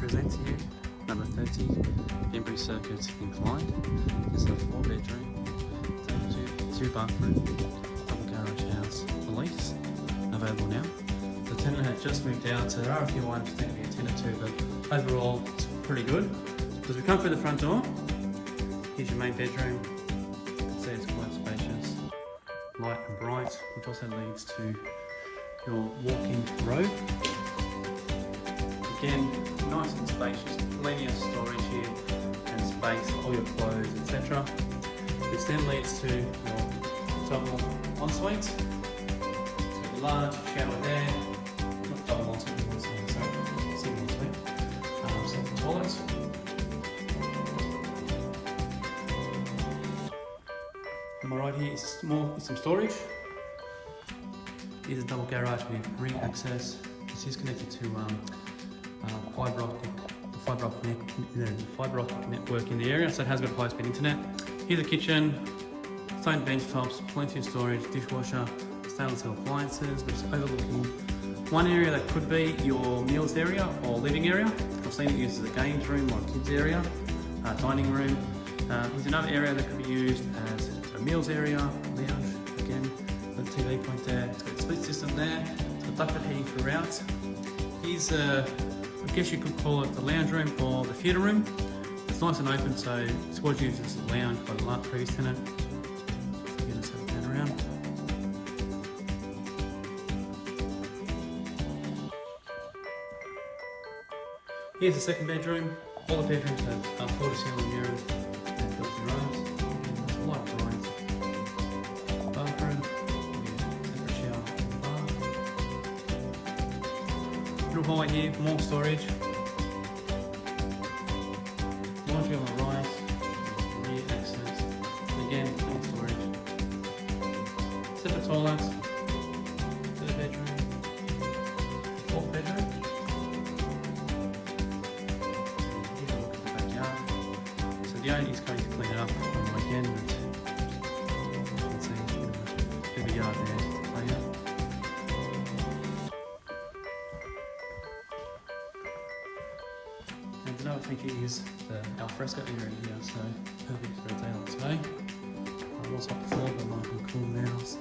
present to you number 30, Bimberry Circuit in Clyde. This is a 4-bedroom, 2-bathroom, double garage house for lease, available now. The tenant had just moved out, so there are a few items that need to be attended to, but overall it's pretty good. As we come through the front door, here's your main bedroom. You can see it's quite spacious, light and bright, which also leads to your walk-in robe. Again, nice and spacious, plenty of storage here and space for all your clothes, etc. Which then leads to your double ensuite. So a large shower there, not double ensuite, sorry, single ensuite. Separate toilets. On my right here is some storage. Here's a double garage with ring access. This is connected to fibre optic network in the area, so it has got high-speed internet. Here's a kitchen, stone bench tops, plenty of storage, dishwasher, stainless steel appliances, which is overlooking one area that could be your meals area or living area. I've seen it used as a games room or a kids area, dining room. Here's another area that could be used as a meals area, lounge, again, the TV point there. It's got a split system there, it's got ducted heating throughout. Here's I guess you could call it the lounge room or the theatre room. It's nice and open, so it was used as a lounge by the previous tenant. Again, let's have a pan around. Here's the second bedroom. All the bedrooms have floor-to-ceiling mirrors and built-in robes. Light bright. Bathroom. Separate shower and bath. Little hallway here, more storage. Laundry on the right, rear access, and again, more storage. Separate toilets, third bedroom, fourth bedroom. Here's a look at the backyard. So the owner is going to clean it up on the weekend, but you can see a bit of a yard there to play out. And another feature is the alfresco area here, so perfect for a day like today. I was hot before, but I'm cool now, so